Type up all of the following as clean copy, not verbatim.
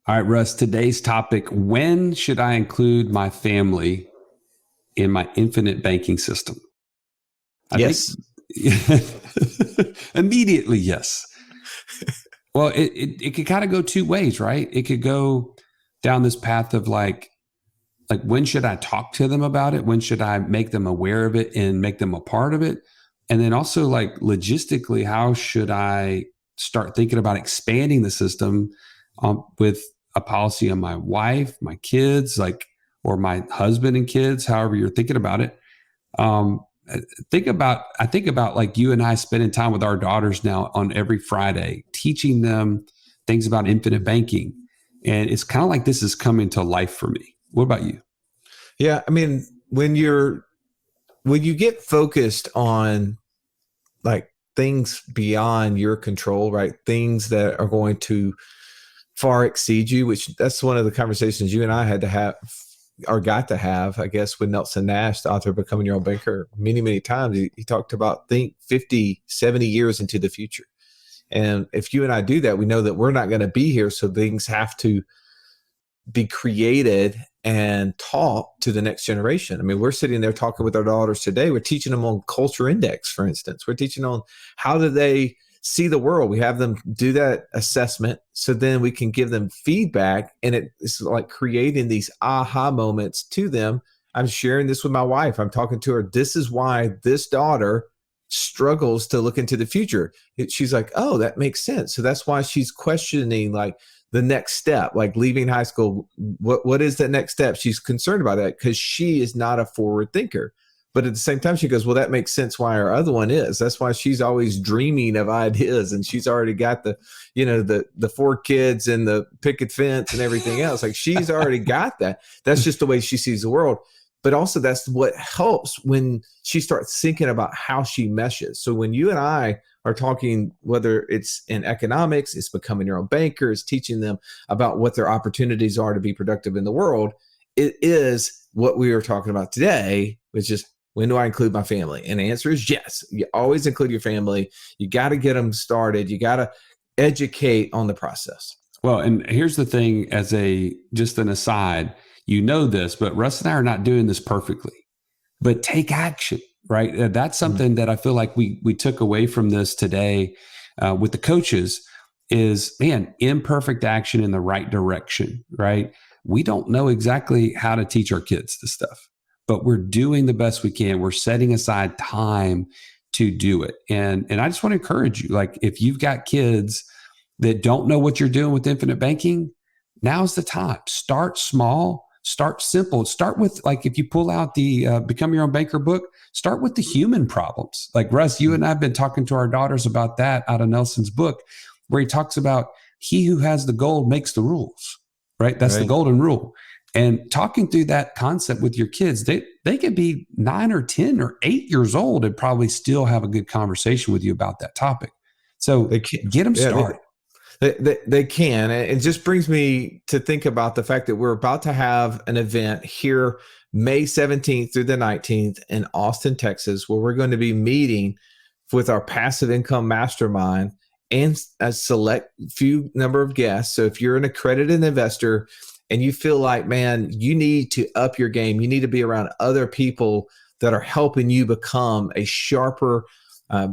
All right, Russ, today's topic, when should I include my family in my infinite banking system? I Yes. think immediately, yes. Well, it could kind of go two ways, right? It could go down this path of like when should I talk to them about it? When should I make them aware of it and make them a part of it? And then also like logistically, how should I start thinking about expanding the system with a policy on my wife, my kids, or my husband and kids, however you're thinking about it. I think about like you and I spending time with our daughters now on every Friday, teaching them things about infinite banking. And it's kind of like this is coming to life for me. What about you? Yeah. I mean, when you get focused on like things beyond your control, right? Things that are going to far exceed you, which that's one of the conversations you and I had to have or got to have, I guess, with Nelson Nash, the author of Becoming Your Own Banker, many, many times. He talked about think 50, 70 years into the future. And if you and I do that, we know that we're not going to be here. So things have to be created and taught to the next generation. I mean, we're sitting there talking with our daughters today. We're teaching them on culture index, for instance. We're teaching on how do they see the world. We have them do that assessment so then we can give them feedback. And it's like creating these aha moments to them. I'm sharing this with my wife. I'm talking to her. This is why this daughter struggles to look into the future. She's like, oh, that makes sense. So that's why she's questioning like the next step, like leaving high school. What is that next step? She's concerned about that because she is not a forward thinker. But at the same time, she goes, well, that makes sense why our other one is. That's why she's always dreaming of ideas. And she's already got the 4 kids and the picket fence and everything else. Like she's already got that. That's just the way she sees the world. But also that's what helps when she starts thinking about how she meshes. So when you and I are talking, whether it's in economics, it's becoming your own banker, it's teaching them about what their opportunities are to be productive in the world. It is what we are talking about today, which is when do I include my family? And the answer is yes. You always include your family. You got to get them started. You got to educate on the process. Well, and here's the thing just an aside, you know this, but Russ and I are not doing this perfectly, but take action, right? That's something that I feel like we took away from this today with the coaches is, man, imperfect action in the right direction, right? We don't know exactly how to teach our kids this stuff, but we're doing the best we can. We're setting aside time to do it. And I just want to encourage you, like if you've got kids that don't know what you're doing with infinite banking, now's the time. Start small, start simple. Start with, like, if you pull out the Become Your Own Banker book, start with the human problems. Like Russ, you and I have been talking to our daughters about that out of Nelson's book, where he talks about he who has the gold makes the rules, right? That's the golden rule. And talking through that concept with your kids, they could be 9 or 10 or 8 years old and probably still have a good conversation with you about that topic. So get them started. They can. It just brings me to think about the fact that we're about to have an event here May 17th through the 19th in Austin, Texas, where we're going to be meeting with our passive income mastermind and a select few number of guests. So if you're an accredited investor and you feel like, man, you need to up your game, you need to be around other people that are helping you become a sharper,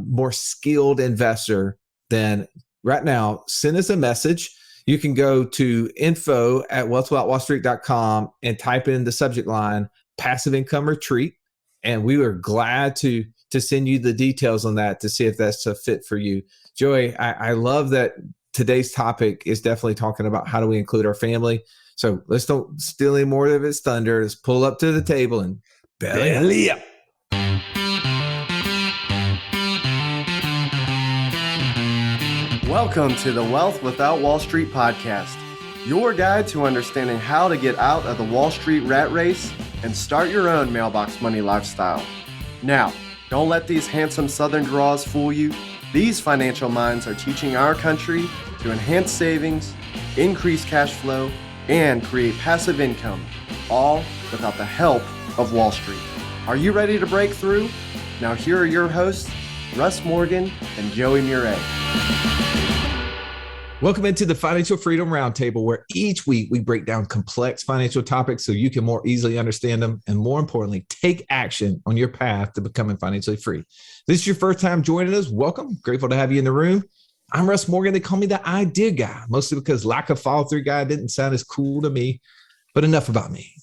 more skilled investor, then right now, send us a message. You can go to info@wealthwithoutwallstreet.com and type in the subject line, passive income retreat. And we are glad to send you the details on that to see if that's a fit for you. Joey, I love that today's topic is definitely talking about how do we include our family. So let's don't steal any more of its thunder. Let's pull up to the table and belly up. Welcome to the Wealth Without Wall Street podcast, your guide to understanding how to get out of the Wall Street rat race and start your own mailbox money lifestyle. Now, don't let these handsome Southern draws fool you. These financial minds are teaching our country to enhance savings, increase cash flow, and create passive income, all without the help of Wall Street. Are you ready to break through? Now here are your hosts, Russ Morgan and Joey Murray. Welcome into the Financial Freedom Roundtable, where each week we break down complex financial topics so you can more easily understand them and, more importantly, take action on your path to becoming financially free. If this is your first time joining us, welcome. Grateful to have you in the room. I'm Russ Morgan. They call me the idea guy, mostly because lack of follow-through guy didn't sound as cool to me. But enough about me.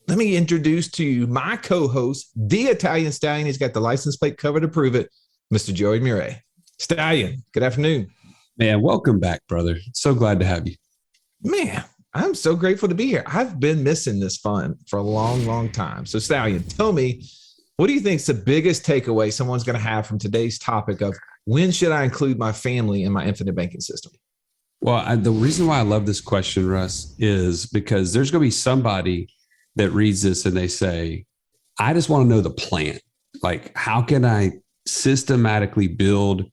Let me introduce to you my co-host, the Italian Stallion. He's got the license plate cover to prove it, Mr. Joey Murray. Stallion, good afternoon. Man, welcome back, brother. So glad to have you. Man, I'm so grateful to be here. I've been missing this fun for a long, long time. So Stallion, tell me, what do you think is the biggest takeaway someone's going to have from today's topic of when should I include my family in my infinite banking system? Well, the reason why I love this question, Russ, is because there's going to be somebody that reads this and they say, I just want to know the plan. Like, how can I systematically build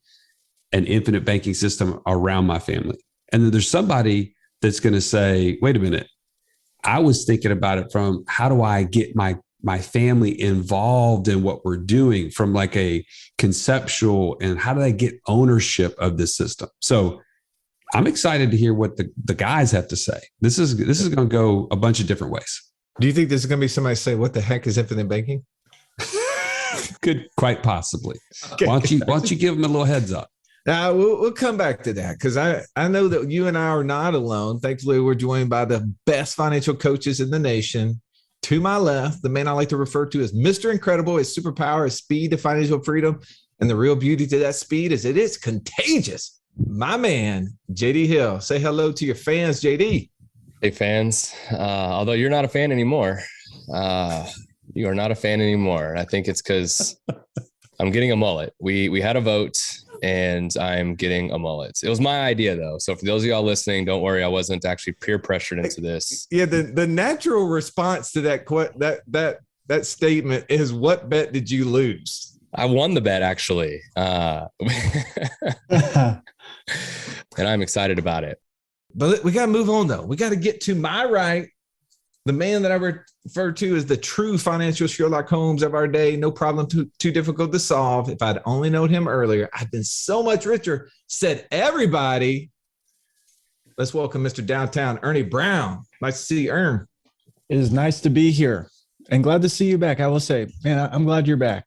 an infinite banking system around my family? And then there's somebody that's going to say, wait a minute, I was thinking about it from how do I get my family involved in what we're doing from like a conceptual, and how do I get ownership of this system? So I'm excited to hear what the guys have to say. This is going to go a bunch of different ways. Do you think there's going to be somebody say, what the heck is infinite banking? Could quite possibly. Okay. Why don't you give them a little heads up? Now, we'll come back to that because I know that you and I are not alone. Thankfully, we're joined by the best financial coaches in the nation. To my left, the man I like to refer to as Mr. Incredible. His superpower is speed to financial freedom. And the real beauty to that speed is it is contagious. My man, JD Hill. Say hello to your fans, JD. Hey, fans. Although you're not a fan anymore. You are not a fan anymore. I think it's because I'm getting a mullet. We had a vote and I'm getting a mullet. It was my idea though. So for those of y'all listening, don't worry. I wasn't actually peer pressured into this. Yeah. The natural response to that statement is, what bet did you lose? I won the bet actually. And I'm excited about it. But we got to move on though. We got to get to my right. The man that I refer to as the true financial Sherlock Holmes of our day. No problem too difficult to solve. If I'd only known him earlier, I'd been so much richer. Said everybody. Let's welcome Mr. Downtown Ernie Brown. Nice to see you, Ern. It is nice to be here and glad to see you back. I will say, man, I'm glad you're back.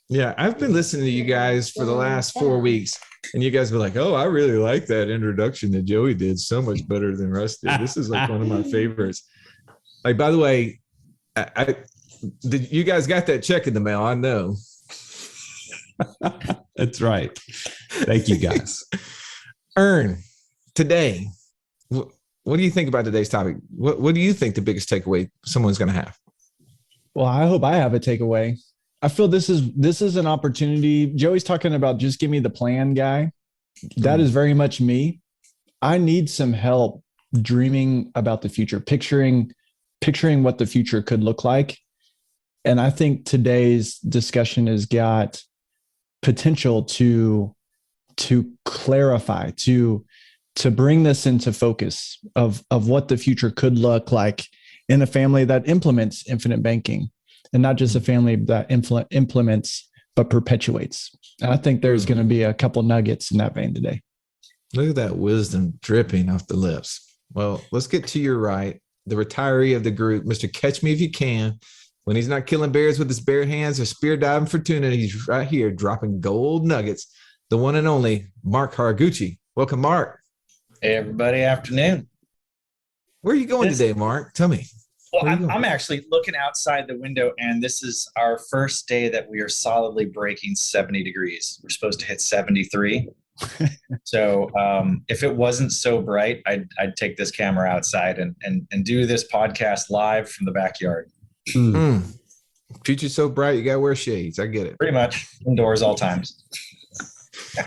Yeah, I've been listening to you guys for the last 4 weeks, and you guys were like, oh, I really like that introduction that Joey did. So much better than Russ did. This is like one of my favorites. Like, by the way, you guys got that check in the mail. I know. That's right. Thank you, guys. Ern, today, what do you think about today's topic? What do you think the biggest takeaway someone's going to have? Well, I hope I have a takeaway. I feel this is an opportunity. Joey's talking about just give me the plan guy. That is very much me. I need some help dreaming about the future, picturing what the future could look like. And I think today's discussion has got potential to clarify, to bring this into focus of what the future could look like in a family that implements infinite banking, and not just a family that implements, but perpetuates. And I think there's going to be a couple nuggets in that vein today. Look at that wisdom dripping off the lips. Well, let's get to your right. The retiree of the group, Mr. Catch Me If You Can. When he's not killing bears with his bare hands or spear diving for tuna, he's right here dropping gold nuggets. The one and only Mark Haraguchi. Welcome, Mark. Hey, everybody. Afternoon. Where are you going today, Mark? Tell me. Well, I'm actually looking outside the window, and this is our first day that we are solidly breaking 70 degrees. We're supposed to hit 73. So if it wasn't so bright, I'd take this camera outside and do this podcast live from the backyard. Future's so bright, you got to wear shades. I get it. Pretty much indoors all times.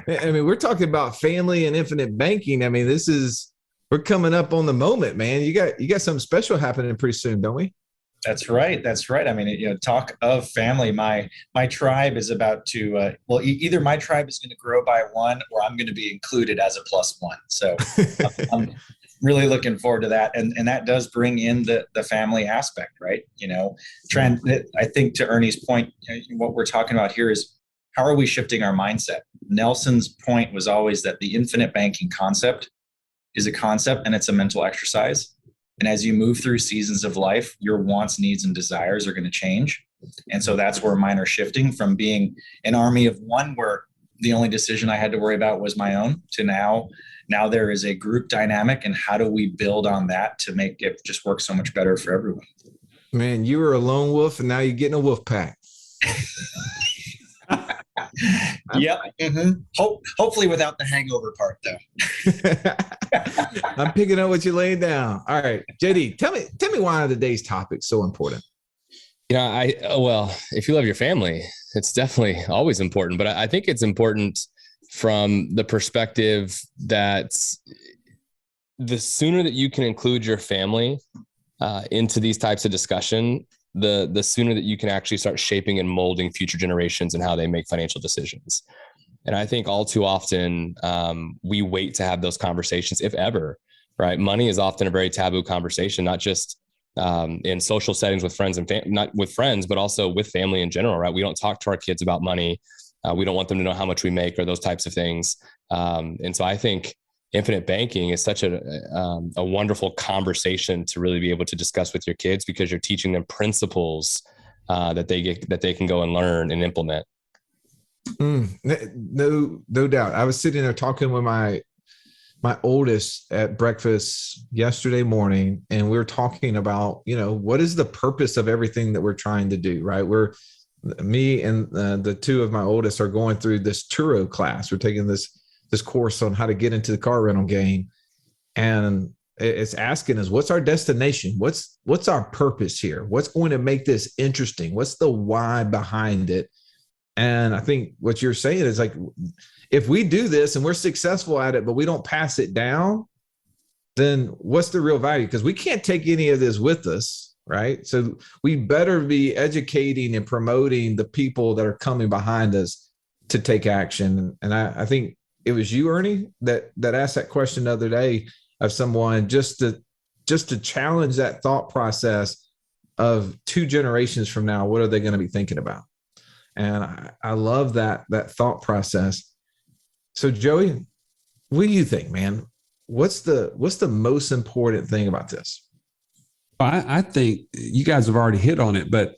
I mean, we're talking about family and infinite banking. I mean, we're coming up on the moment, man. You got something special happening pretty soon, don't we? That's right. I mean, talk of family. My tribe is about to, either my tribe is going to grow by one, or I'm going to be included as a +1. So I'm really looking forward to that. And that does bring in the family aspect, right? I think to Ernie's point, what we're talking about here is how are we shifting our mindset? Nelson's point was always that the infinite banking concept is a concept and it's a mental exercise. And as you move through seasons of life, your wants, needs, and desires are going to change. And so that's where mine are shifting from being an army of one where the only decision I had to worry about was my own to now there is a group dynamic, and how do we build on that to make it just work so much better for everyone? Man, you were a lone wolf and now you're getting a wolf pack. Yep. Mm-hmm. Hopefully without the hangover part though. I'm picking up what you're laying down. All right, JD, tell me why today's topic so important. Well, if you love your family, it's definitely always important, but I think it's important from the perspective that the sooner that you can include your family into these types of discussion, the sooner that you can actually start shaping and molding future generations and how they make financial decisions. And I think all too often we wait to have those conversations, if ever, right? Money is often a very taboo conversation, not just in social settings with friends and not with friends, but also with family in general, right? We don't talk to our kids about money. We don't want them to know how much we make or those types of things. And so I think infinite banking is such a wonderful conversation to really be able to discuss with your kids, because you're teaching them principles that they can go and learn and implement. No doubt. I was sitting there talking with my oldest at breakfast yesterday morning, and we were talking about, what is the purpose of everything that we're trying to do, right? Me and the two of my oldest are going through this Turo class. We're taking this course on how to get into the car rental game. And it's asking us, what's our destination? What's our purpose here? What's going to make this interesting? What's the why behind it? And I think what you're saying is like, if we do this and we're successful at it, but we don't pass it down, then what's the real value? Because we can't take any of this with us, right? So we better be educating and promoting the people that are coming behind us to take action. And I think it was you, Ernie, that asked that question the other day of someone, just to challenge that thought process of 2 generations from now. What are they going to be thinking about? And I love that thought process. So Joey, what do you think, man? What's the most important thing about this? I think you guys have already hit on it, but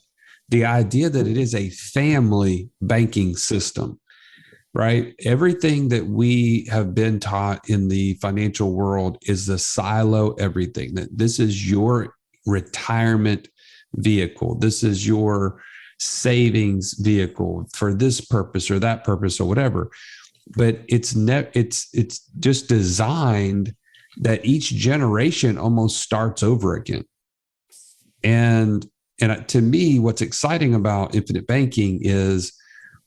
the idea that it is a family banking system, right? Everything that we have been taught in the financial world is the silo everything. That this is your retirement vehicle. This is your savings vehicle for this purpose or that purpose or whatever. But it's just designed that each generation almost starts over again. And to me, what's exciting about infinite banking is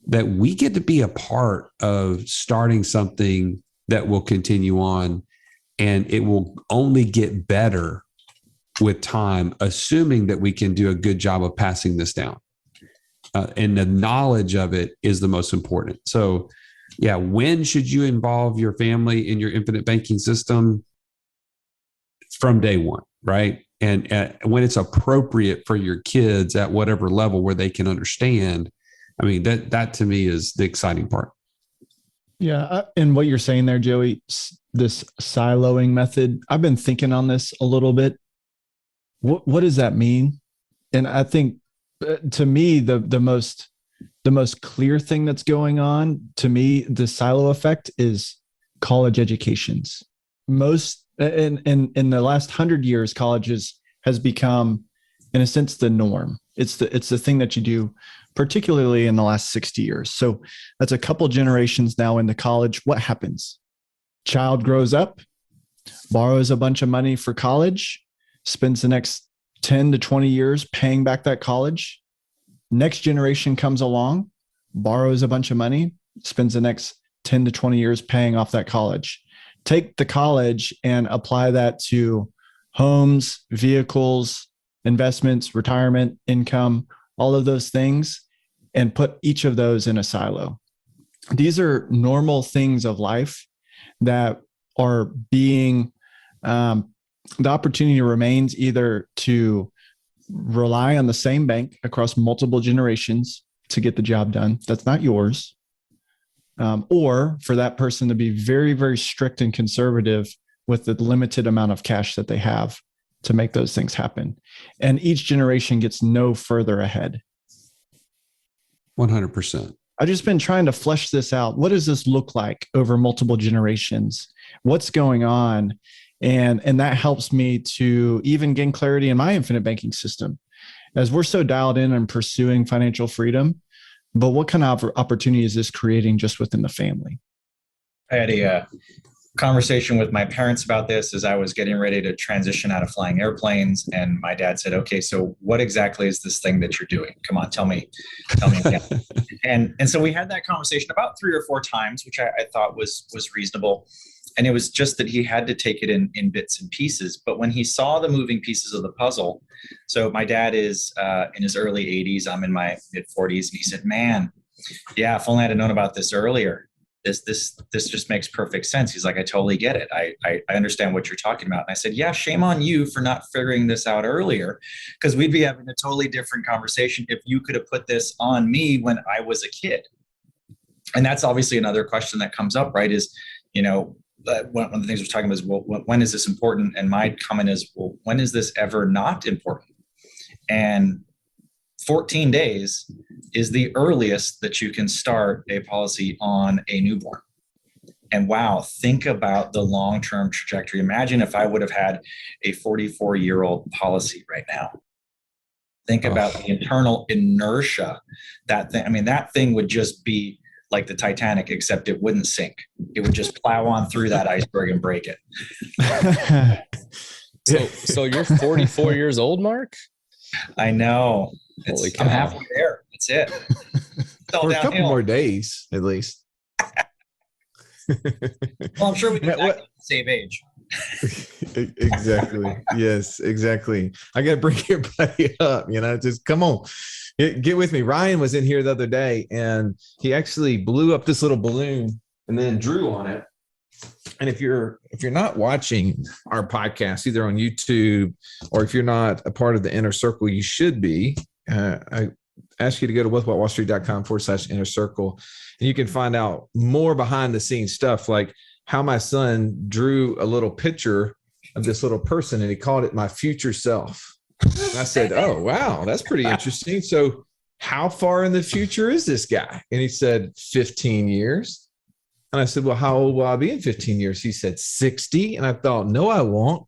that we get to be a part of starting something that will continue on, and it will only get better with time, assuming that we can do a good job of passing this down. And the knowledge of it is the most important. So yeah, when should you involve your family in your infinite banking system? From day one, right? And when it's appropriate for your kids at whatever level where they can understand. I mean, that to me is the exciting part. Yeah. And what you're saying there, Joey, this siloing method, I've been thinking on this a little bit. What does that mean? And I think to me, the most clear thing that's going on to me, the silo effect, is college educations. Most in the last 100 years, colleges has become, in a sense, the norm. It's the thing that you do, particularly in the last 60 years. So that's a couple generations now into college. What happens? Child grows up, borrows a bunch of money for college, spends the next 10 to 20 years paying back that college. Next generation comes along, borrows a bunch of money, spends the next 10 to 20 years paying off that college. Take the college and apply that to homes, vehicles, investments, retirement, income, all of those things, and put each of those in a silo. These are normal things of life that are being, the opportunity remains either to rely on the same bank across multiple generations to get the job done. That's not yours. Or for that person to be very, very strict and conservative with the limited amount of cash that they have to make those things happen. And each generation gets no further ahead. 100%. I've just been trying to flesh this out. What does this look like over multiple generations? What's going on? And that helps me to even gain clarity in my infinite banking system. As we're so dialed in and pursuing financial freedom, but what kind of opportunity is this creating just within the family? I had a conversation with my parents about this as I was getting ready to transition out of flying airplanes. And my dad said, okay, so what exactly is this thing that you're doing? Come on, tell me again. And so we had that conversation about 3 or 4 times, which I thought was reasonable. And it was just that he had to take it in bits and pieces. But when he saw the moving pieces of the puzzle, so my dad is in his early 80s, I'm in my mid 40s. And he said, man, yeah, if only I'd have known about this earlier. This just makes perfect sense. He's like, I totally get it. I understand what you're talking about. And I said, yeah, shame on you for not figuring this out earlier, because we'd be having a totally different conversation if you could have put this on me when I was a kid. And that's obviously another question that comes up, right? Is, one of the things we're talking about is, well, when is this important? And my comment is, well, when is this ever not important? And 14 days is the earliest that you can start a policy on a newborn. And wow, think about the long-term trajectory. Imagine if I would have had a 44-year-old policy right now. Think about the internal inertia. That thing would just be like the Titanic, except it wouldn't sink. It would just plow on through that iceberg and break it. So you're 44 years old, Mark? I know. Holy cow. I'm halfway there. That's it. It's all For a downhill. couple more days, at least. Well, I'm sure we can the same age. Exactly. Yes, exactly. I got to bring everybody up, just come on. Get with me. Ryan was in here the other day, and he actually blew up this little balloon and then drew on it. And if you're not watching our podcast, either on YouTube or if you're not a part of the inner circle, you should be. I ask you to go to whatwallstreet.com/inner circle, and you can find out more behind the scenes stuff, like how my son drew a little picture of this little person, and he called it my future self. And I said, oh, wow, that's pretty interesting. So how far in the future is this guy? And he said, 15 years. And I said, well, how old will I be in 15 years? He said, 60. And I thought, no, I won't.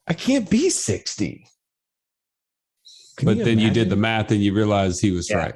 I can't be 60. But then you did the math and you realized he was right.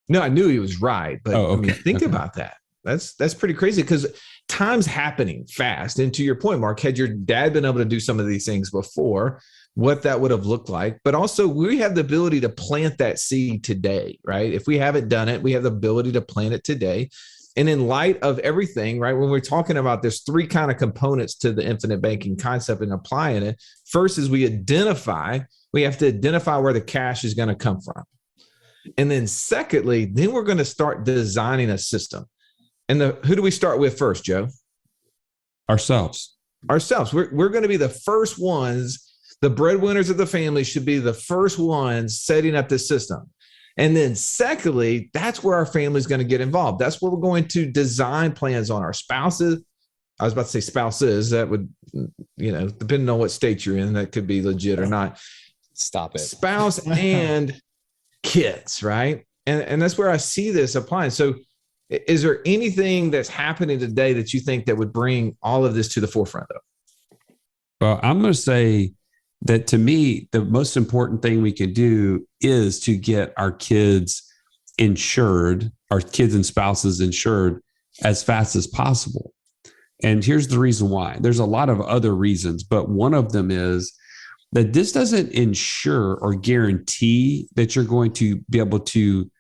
No, I knew he was right. But think about that. That's pretty crazy, because time's happening fast. And to your point, Mark, had your dad been able to do some of these things before, what that would have looked like. But also, we have the ability to plant that seed today, right? If we haven't done it, we have the ability to plant it today. And in light of everything, right, when we're talking about, there's 3 kind of components to the infinite banking concept and applying it. First is we have to identify where the cash is going to come from. And then secondly, then we're going to start designing a system. And who do we start with first, Joe? Ourselves. We're going to be the first ones. The breadwinners of the family should be the first ones setting up this system. And then secondly, that's where our family is going to get involved. That's where we're going to design plans on our spouses. I was about to say spouses. That would, depending on what state you're in, that could be legit or not. Stop it. Spouse and kids, right? And that's where I see this applying. So is there anything that's happening today that you think that would bring all of this to the forefront of? Well, I'm going to say that to me, the most important thing we can do is to get our kids insured, our kids and spouses insured as fast as possible. And here's the reason why. There's a lot of other reasons, but one of them is that this doesn't ensure or guarantee that you're going to be able to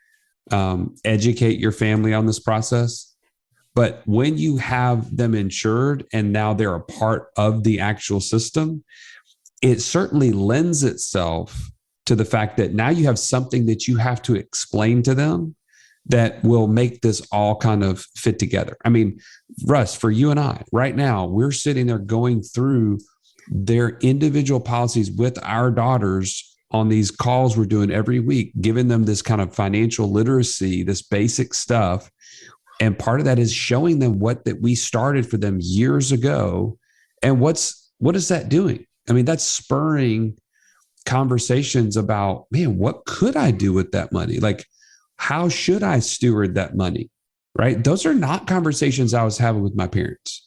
educate your family on this process. But when you have them insured and now they're a part of the actual system, it certainly lends itself to the fact that now you have something that you have to explain to them that will make this all kind of fit together. I mean, Russ, for you and I, right now, we're sitting there going through their individual policies with our daughters on these calls we're doing every week, giving them this kind of financial literacy, this basic stuff. And part of that is showing them that we started for them years ago. And what is that doing? I mean, that's spurring conversations about, man, what could I do with that money? Like, how should I steward that money? Right? Those are not conversations I was having with my parents.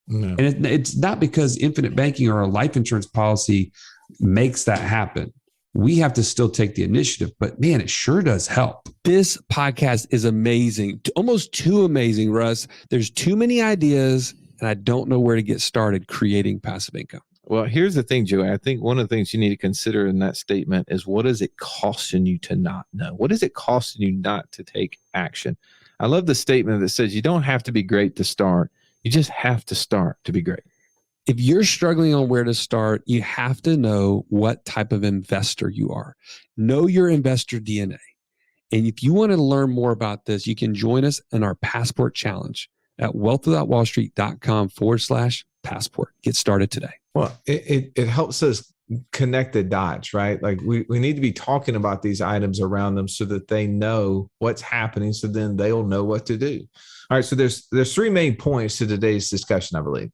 No. And it's not because infinite banking or a life insurance policy makes that happen. We have to still take the initiative, but man, it sure does help. This podcast is amazing, almost too amazing, Russ. There's too many ideas, and I don't know where to get started creating passive income. Well, here's the thing, Joey. I think one of the things you need to consider in that statement is, what is it costing you to not know? What is it costing you not to take action? I love the statement that says you don't have to be great to start. You just have to start to be great. If you're struggling on where to start, you have to know what type of investor you are. Know your investor DNA. And if you want to learn more about this, you can join us in our Passport Challenge at wealthwithoutwallstreet.com/passport. Get started today. Well, it helps us connect the dots, right? Like we need to be talking about these items around them so that they know what's happening, so then they'll know what to do. All right, so there's three main points to today's discussion, I believe.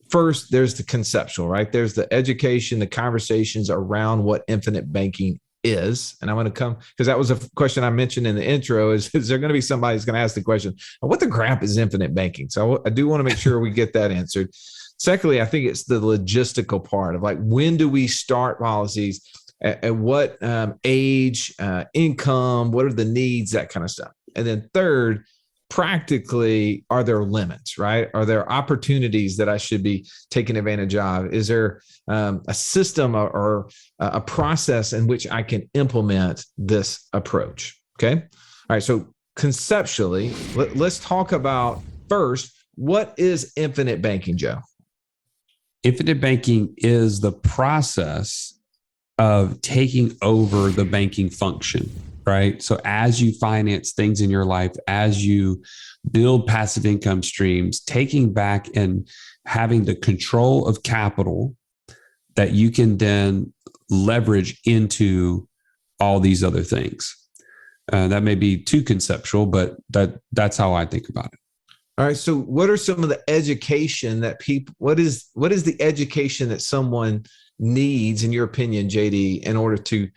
First, there's the conceptual, right? There's the education, the conversations around what infinite banking is. And I'm going to come, because that was a question I mentioned in the intro, is there going to be somebody who's going to ask the question, what the crap is infinite banking? So I do want to make sure we get that answered. Secondly, I think it's the logistical part of, like, when do we start policies, at what age, income, what are the needs, that kind of stuff. And then third, practically, are there limits, right? Are there opportunities that I should be taking advantage of? Is there a system or a process in which I can implement this approach? Okay. All right. So conceptually, let's talk about first, what is infinite banking, Joe? Infinite banking is the process of taking over the banking function. Right. So as you finance things in your life, as you build passive income streams, taking back and having the control of capital that you can then leverage into all these other things. That may be too conceptual, but that's how I think about it. All right. So what are some of the education that people, what is the education that someone needs, in your opinion, JD, in order to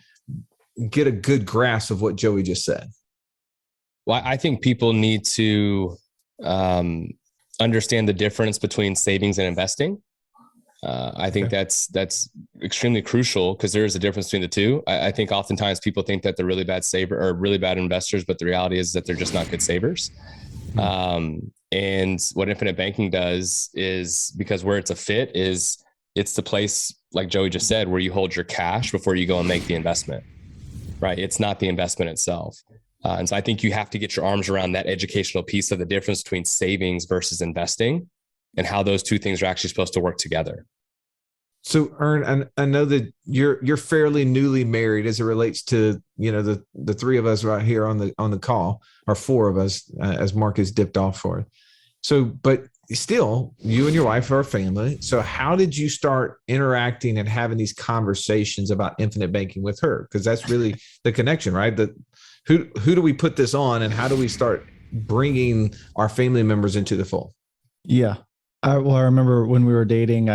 get a good grasp of what Joey just said? Well, I think people need to understand the difference between savings and investing. I think that's extremely crucial, because there is a difference between the two. I think oftentimes people think that they're really bad saver or really bad investors, but the reality is that they're just not good savers. And what infinite banking does is, because where it's a fit is, it's the place, like Joey just said, where you hold your cash before you go and make the investment. Right. It's not the investment itself. And so I think you have to get your arms around that educational piece of the difference between savings versus investing, and how those two things are actually supposed to work together. So, Ern, I know that you're fairly newly married as it relates to, the three of us right here on the call, or four of us, as Mark has dipped off for it. So, but still, you and your wife are a family. So how did you start interacting and having these conversations about infinite banking with her? Because that's really the connection, right? Who do we put this on, and how do we start bringing our family members into the fold? Yeah. I remember when we were dating,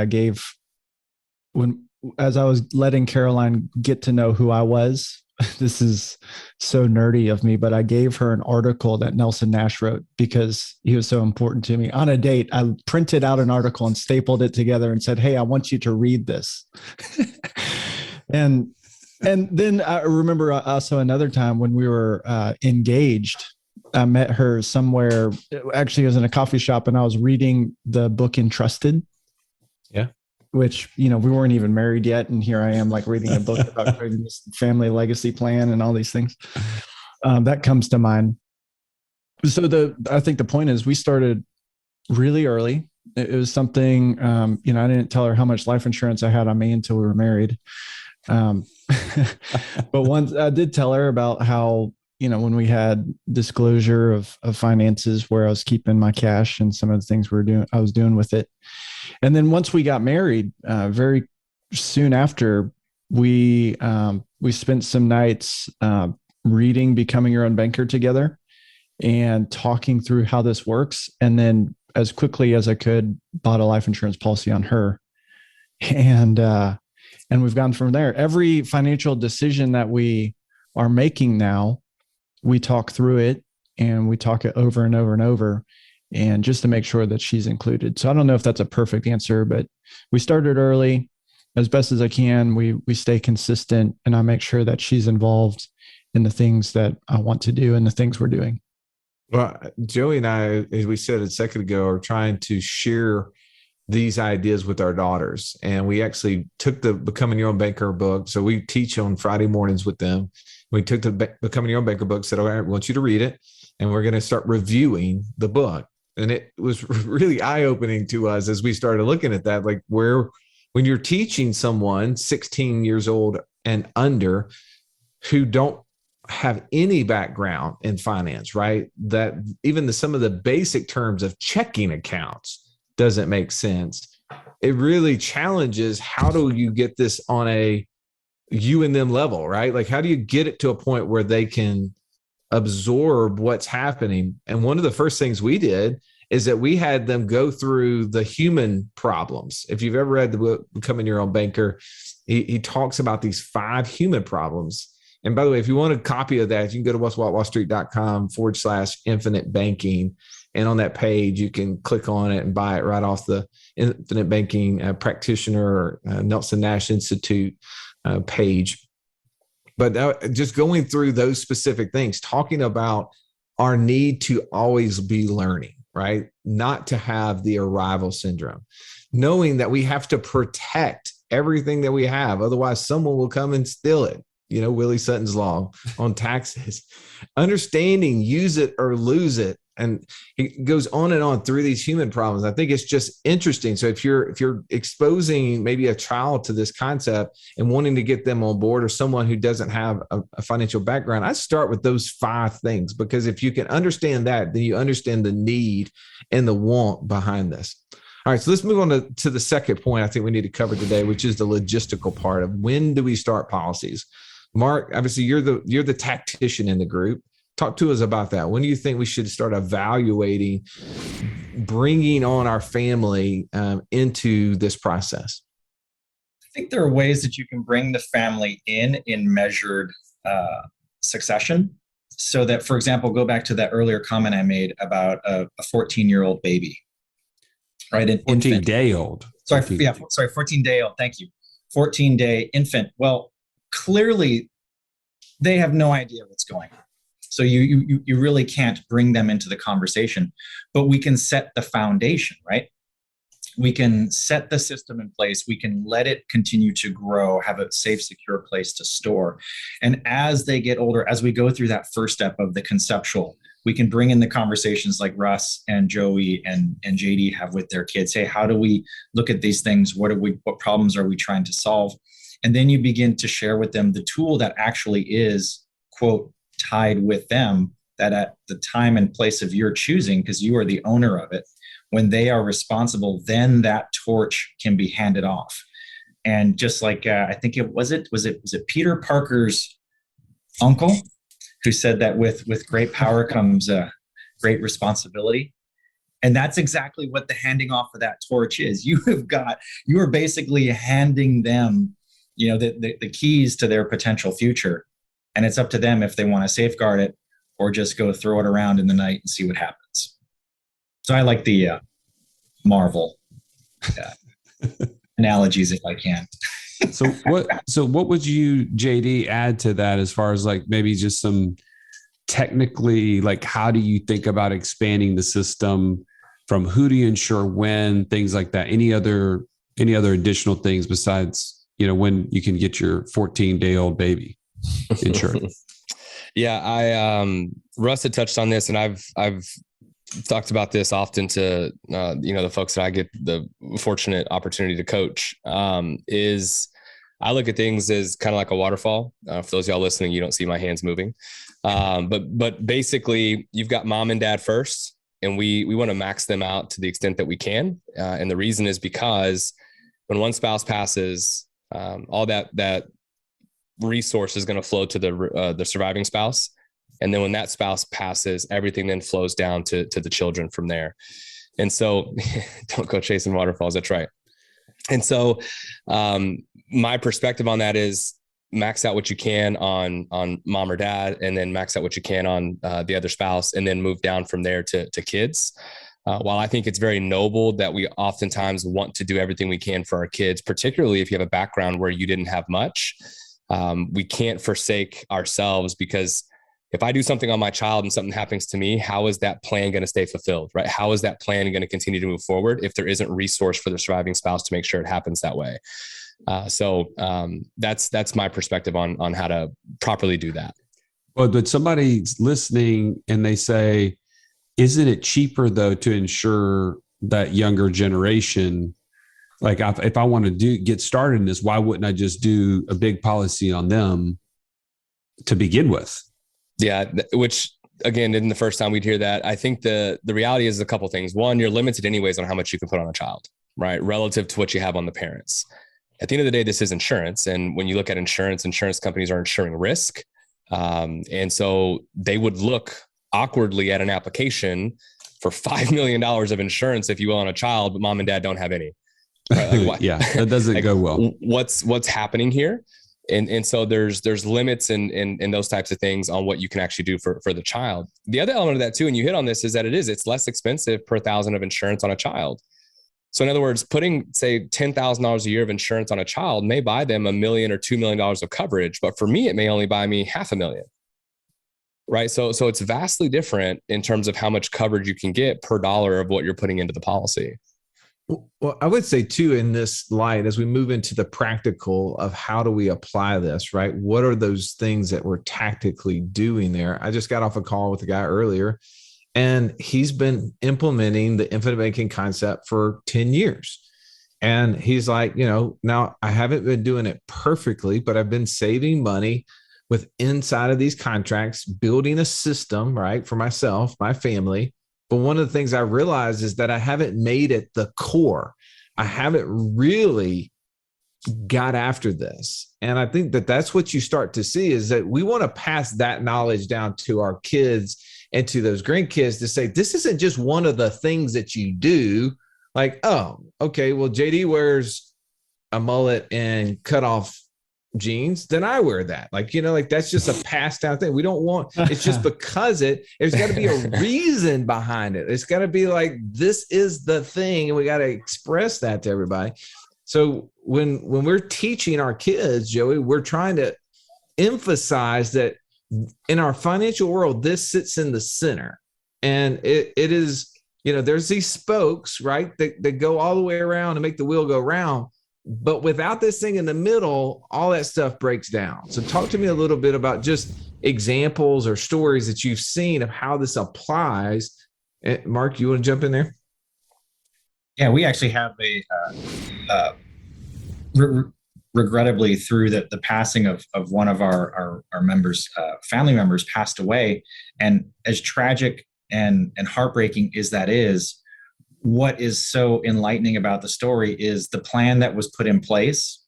as I was letting Caroline get to know who I was, this is so nerdy of me, but I gave her an article that Nelson Nash wrote because he was so important to me. On a date, I printed out an article and stapled it together and said, "Hey, I want you to read this." And then I remember also another time when we were engaged, I met her somewhere. Actually, it was in a coffee shop, and I was reading the book Entrusted. Yeah. Which, we weren't even married yet. And here I am, like, reading a book about creating this family legacy plan and all these things. That comes to mind. So I think the point is, we started really early. It was something, I didn't tell her how much life insurance I had on me until we were married. But once I did tell her about how, when we had disclosure of finances, where I was keeping my cash and some of the things I was doing with it. And then once we got married, very soon after, we spent some nights reading Becoming Your Own Banker together. and talking through how this works. And then as quickly as I could, bought a life insurance policy on her. And we've gone from there. Every financial decision that we are making now, we talk through it and we talk it over and over and over, and just to make sure that she's included. So I don't know if that's a perfect answer, but we started early as best as I can. We stay consistent, and I make sure that she's involved in the things that I want to do and the things we're doing. Well, Joey and I, as we said a second ago, are trying to share these ideas with our daughters. And we actually took the Becoming Your Own Banker book. So we teach on Friday mornings with them. We took the Becoming Your Own Banker book, said, all right, I want you to read it. And we're going to start reviewing the book. And it was really eye-opening to us as we started looking at that, like when you're teaching someone 16 years old and under who don't have any background in finance, right? That even some of the basic terms of checking accounts doesn't make sense. It really challenges, how do you get this on a you and them level, right? Like, how do you get it to a point where they can absorb what's happening? And one of the first things we did is that we had them go through the human problems. If you've ever read the book Becoming Your Own Banker, he talks about these 5 human problems. And by the way, if you want a copy of that, you can go to whatwallstreet.com/infinite banking. And on that page, you can click on it and buy it right off the Infinite Banking Practitioner Nelson Nash Institute page. But just going through those specific things, talking about our need to always be learning, right? Not to have the arrival syndrome, knowing that we have to protect everything that we have. Otherwise, someone will come and steal it. You know, Willie Sutton's law on taxes. Understanding, use it or lose it. And it goes on and on through these human problems. I think it's just interesting. So if you're exposing maybe a child to this concept and wanting to get them on board, or someone who doesn't have a financial background, I start with those 5 things, because if you can understand that, then you understand the need and the want behind this. All right, so let's move on to the second point I think we need to cover today, which is the logistical part of when do we start policies. Mark, obviously you're the tactician in the group. Talk to us about that. When do you think we should start evaluating bringing on our family into this process? I think there are ways that you can bring the family in measured succession. So that, for example, go back to that earlier comment I made about a 14-year-old baby, right? An 14-day-old. 14-day-old. Thank you. 14-day infant. Well, clearly they have no idea what's going on. So you really can't bring them into the conversation, but we can set the foundation, right? We can set the system in place. We can let it continue to grow, have a safe, secure place to store. And as they get older, as we go through that first step of the conceptual, we can bring in the conversations like Russ and Joey and JD have with their kids. Hey, how do we look at these things? What problems are we trying to solve? And then you begin to share with them the tool that actually is, quote, tied with them, that at the time and place of your choosing, because you are the owner of it, when they are responsible, then that torch can be handed off. And just like I think was it Peter Parker's uncle who said that with great power comes great responsibility. And that's exactly what the handing off of that torch is. You are basically handing them, the keys to their potential future. And it's up to them if they want to safeguard it or just go throw it around in the night and see what happens. So I like the Marvel analogies, if I can. So what would you, JD, add to that as far as like maybe just some technically, like how do you think about expanding the system, from who do you insure when, things like that? Any other additional things besides, when you can get your 14-day-old baby insured? Yeah, Russ had touched on this, and I've talked about this often to the folks that I get the fortunate opportunity to coach. Is I look at things as kind of like a waterfall. For those of y'all listening, you don't see my hands moving, but basically, you've got mom and dad first, and we want to max them out to the extent that we can. And the reason is because when one spouse passes, all that resource is going to flow to the surviving spouse. And then when that spouse passes, everything then flows down to the children from there. And so don't go chasing waterfalls. That's right. And so my perspective on that is max out what you can on mom or dad, and then max out what you can on the other spouse, and then move down from there to kids. While I think it's very noble that we oftentimes want to do everything we can for our kids, particularly if you have a background where you didn't have much, we can't forsake ourselves, because if I do something on my child and something happens to me, how is that plan going to stay fulfilled, right? How is that plan going to continue to move forward if there isn't resource for the surviving spouse to make sure it happens that way? So that's my perspective on how to properly do that. Well, but somebody's listening and they say, isn't it cheaper though to ensure that younger generation, like if I want to get started in this, why wouldn't I just do a big policy on them to begin with? Yeah, which again, in the first time we'd hear that, I think the reality is a couple of things. One, you're limited anyways on how much you can put on a child, right? Relative to what you have on the parents. At the end of the day, this is insurance. And when you look at insurance companies are insuring risk. And so they would look awkwardly at an application for $5 million of insurance, if you will, on a child, but mom and dad don't have any. Right? Like, yeah, that doesn't like, go well. What's happening here? And so there's limits in those types of things on what you can actually do for the child. The other element of that too, and you hit on this, is that it's less expensive per thousand of insurance on a child. So in other words, putting say $10,000 a year of insurance on a child may buy them $1 million or $2 million of coverage, but for me, it may only buy me $500,000. Right. So it's vastly different in terms of how much coverage you can get per dollar of what you're putting into the policy. Well, I would say too, in this light, as we move into the practical of how do we apply this, right? What are those things that we're tactically doing there? I just got off a call with a guy earlier, and he's been implementing the infinite banking concept for 10 years. And he's like, now I haven't been doing it perfectly, but I've been saving money with inside of these contracts, building a system, right, for myself, my family. But one of the things I realized is that I haven't made it the core. I haven't really got after this. And I think that that's what you start to see, is that we want to pass that knowledge down to our kids and to those grandkids to say, this isn't just one of the things that you do. Like, oh, okay, well, JD wears a mullet and cut off jeans, then I wear that. Like, that's just a passed down thing. We don't want, it's just because there's got to be a reason behind it. It's got to be like, this is the thing. And we got to express that to everybody. So when we're teaching our kids, Joey, we're trying to emphasize that in our financial world, this sits in the center. And it is, there's these spokes, right, that go all the way around and make the wheel go round. But without this thing in the middle, all that stuff breaks down. So talk to me a little bit about just examples or stories that you've seen of how this applies. Mark, you want to jump in there? Yeah, we actually have regrettably, through the passing of one of our members, family members passed away. And as tragic and heartbreaking as that is, what is so enlightening about the story is the plan that was put in place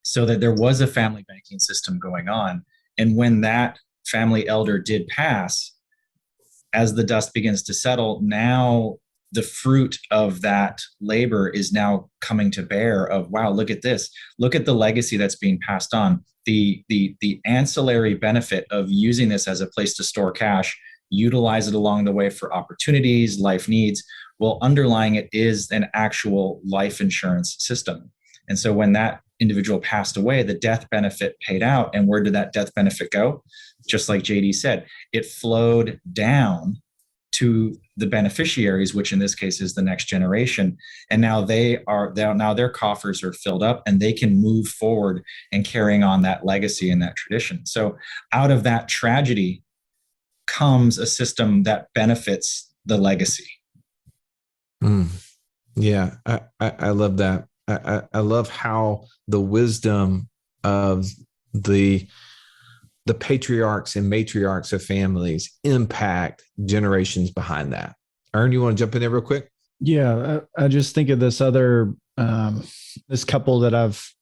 so that there was a family banking system going on. And when that family elder did pass, as the dust begins to settle, now the fruit of that labor is now coming to bear of, wow, look at this. Look at the legacy that's being passed on. The ancillary benefit of using this as a place to store cash, utilize it along the way for opportunities, life needs. Well, underlying it is an actual life insurance system. And so when that individual passed away, the death benefit paid out. And where did that death benefit go? Just like JD said, it flowed down to the beneficiaries, which in this case is the next generation. And now now their coffers are filled up and they can move forward and carrying on that legacy and that tradition. So out of that tragedy comes a system that benefits the legacy. Yeah, I love that. I love how the wisdom of the patriarchs and matriarchs of families impact generations behind that. Ern, you want to jump in there real quick? Yeah, I just think of this other this couple that I've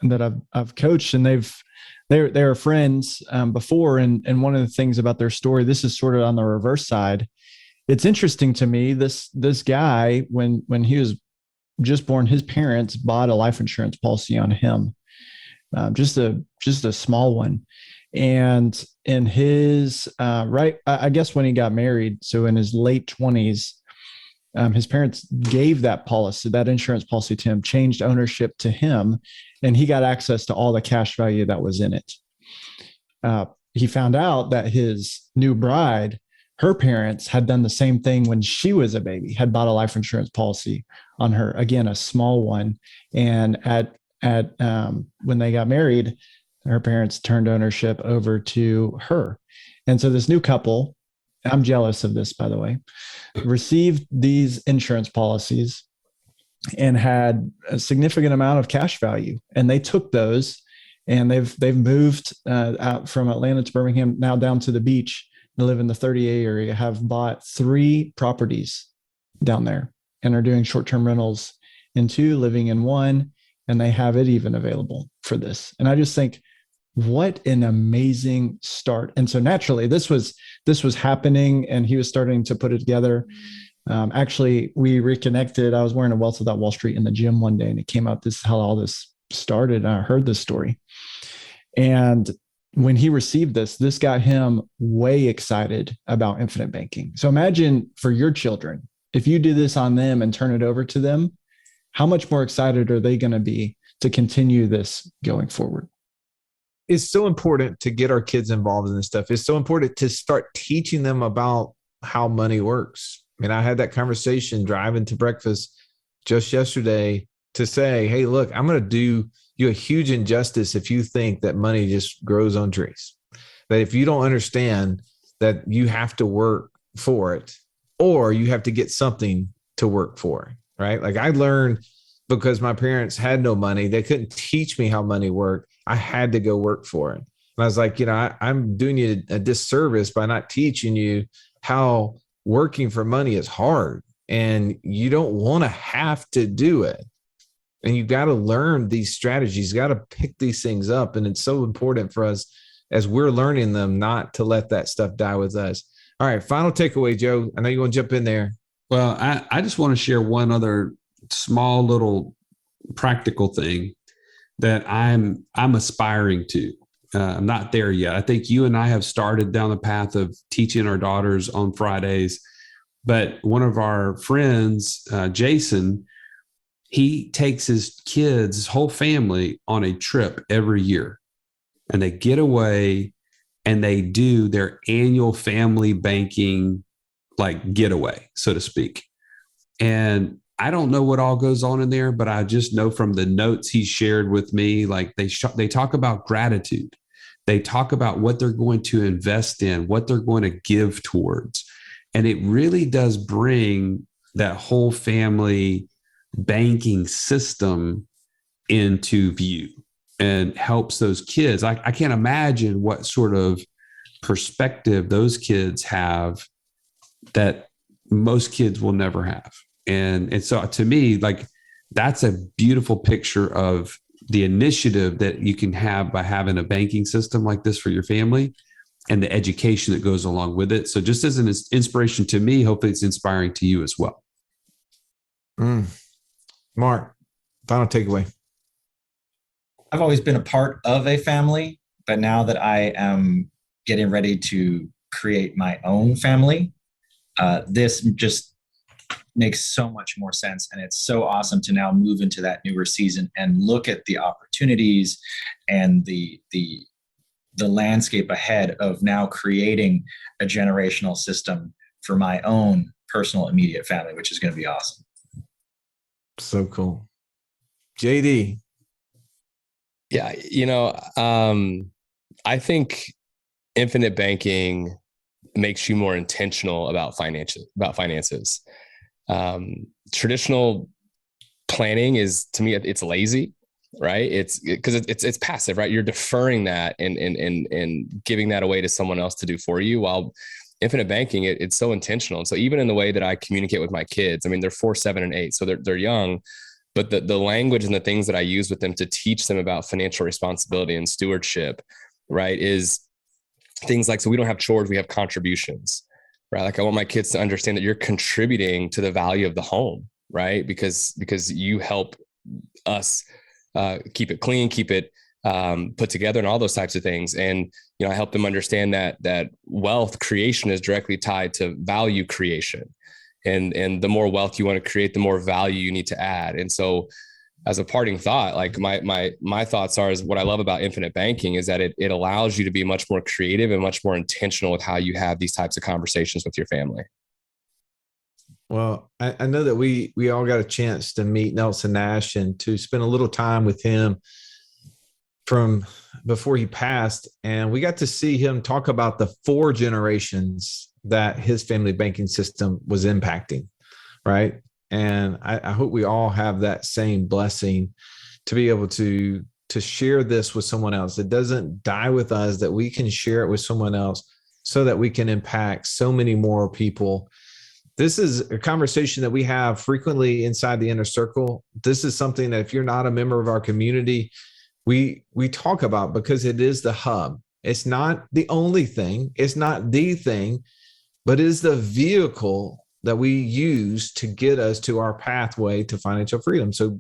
that I've coached, and they were friends before. And one of the things about their story, this is sort of on the reverse side. It's interesting to me. This guy, when he was just born, his parents bought a life insurance policy on him, just a small one. And in his I guess when he got married, so in his late 20s, his parents gave that insurance policy to him, changed ownership to him, and he got access to all the cash value that was in it. He found out that his new bride, her parents had done the same thing when she was a baby, had bought a life insurance policy on her, again, a small one. And when they got married, her parents turned ownership over to her. And so this new couple, I'm jealous of this, by the way, received these insurance policies and had a significant amount of cash value. And they took those, and they've moved out from Atlanta to Birmingham, now down to the beach. They live in the 30A area, have bought 3 properties down there and are doing short-term rentals in 2, living in 1, and they have it even available for this. And I just think, what an amazing start. And so naturally this was happening, and he was starting to put it together. Actually, we reconnected. I was wearing a Wealth Without Wall Street in the gym one day, and it came out, this is how all this started. And I heard this story. And when he received this got him way excited about infinite banking. So imagine for your children, if you do this on them and turn it over to them, how much more excited are they going to be to continue this going forward? It's so important to get our kids involved in this stuff. It's so important to start teaching them about how money works. I mean, I had that conversation driving to breakfast just yesterday to say, hey, look, I'm going to do you a huge injustice if you think that money just grows on trees. That if you don't understand that you have to work for it, or you have to get something to work for, right? Like I learned, because my parents had no money, they couldn't teach me how money worked. I had to go work for it. And I was like, I'm doing you a disservice by not teaching you how working for money is hard, and you don't want to have to do it. And you've got to learn these strategies, you got to pick these things up. And it's so important for us as we're learning them, not to let that stuff die with us. All right. Final takeaway, Joe. I know you want to jump in there. Well, I just want to share one other small little practical thing that I'm aspiring to. I'm not there yet. I think you and I have started down the path of teaching our daughters on Fridays, but one of our friends, Jason, he takes his kids, his whole family, on a trip every year, and they get away and they do their annual family banking, like getaway, so to speak. And I don't know what all goes on in there, but I just know from the notes he shared with me, like they talk about gratitude. They talk about what they're going to invest in, what they're going to give towards. And it really does bring that whole family banking system into view and helps those kids. I can't imagine what sort of perspective those kids have that most kids will never have. And so to me, like, that's a beautiful picture of the initiative that you can have by having a banking system like this for your family, and the education that goes along with it. So just as an inspiration to me, hopefully it's inspiring to you as well. Mark, final takeaway. I've always been a part of a family, but now that I am getting ready to create my own family, this just makes so much more sense. And it's so awesome to now move into that newer season and look at the opportunities and the landscape ahead of now creating a generational system for my own personal immediate family, which is going to be awesome. So cool. JD. Yeah. I think infinite banking makes you more intentional about finances. Traditional planning is, to me, it's lazy, right? It's because it's passive, right? You're deferring that and giving that away to someone else to do for you. While infinite banking, it's so intentional. And so even in the way that I communicate with my kids, I mean, they're 4, 7, and 8, so they're young, But the language and the things that I use with them to teach them about financial responsibility and stewardship, right, is things like, so we don't have chores, we have contributions, right? Like I want my kids to understand that you're contributing to the value of the home, right? Because you help us keep it clean, keep it put together, and all those types of things. And, you know, I help them understand that wealth creation is directly tied to value creation. And the more wealth you want to create, the more value you need to add. And so as a parting thought, like my thoughts are, is what I love about infinite banking is that it allows you to be much more creative and much more intentional with how you have these types of conversations with your family. Well, I know that we all got a chance to meet Nelson Nash and to spend a little time with him from before he passed. And we got to see him talk about the 4 generations that his family banking system was impacting, right? And I hope we all have that same blessing to be able to share this with someone else. It doesn't die with us, that we can share it with someone else so that we can impact so many more people. This is a conversation that we have frequently inside the inner circle. This is something that if you're not a member of our community, we talk about, because it is the hub. It's not the only thing. It's not the thing, but it is the vehicle that we use to get us to our pathway to financial freedom. So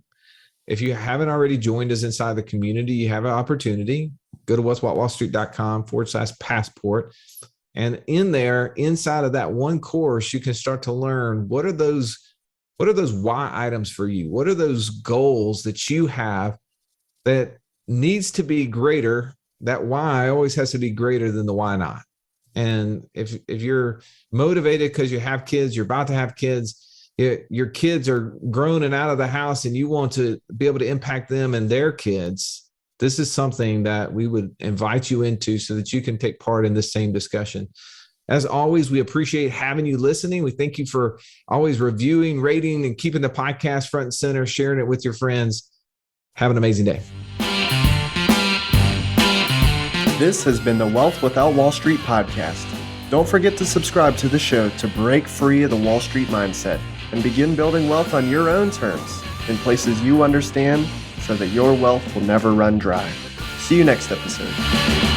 if you haven't already joined us inside the community, you have an opportunity. Go to what'swhatwallstreet.com/passport. And in there, inside of that one course, you can start to learn what are those why items for you? What are those goals that you have that needs to be greater? That why always has to be greater than the why not. And if you're motivated because you have kids, you're about to have kids, your kids are grown and out of the house, and you want to be able to impact them and their kids, this is something that we would invite you into so that you can take part in this same discussion. As always, we appreciate having you listening. We thank you for always reviewing, rating, and keeping the podcast front and center, sharing it with your friends. Have an amazing day. This has been the Wealth Without Wall Street podcast. Don't forget to subscribe to the show to break free of the Wall Street mindset and begin building wealth on your own terms in places you understand, so that your wealth will never run dry. See you next episode.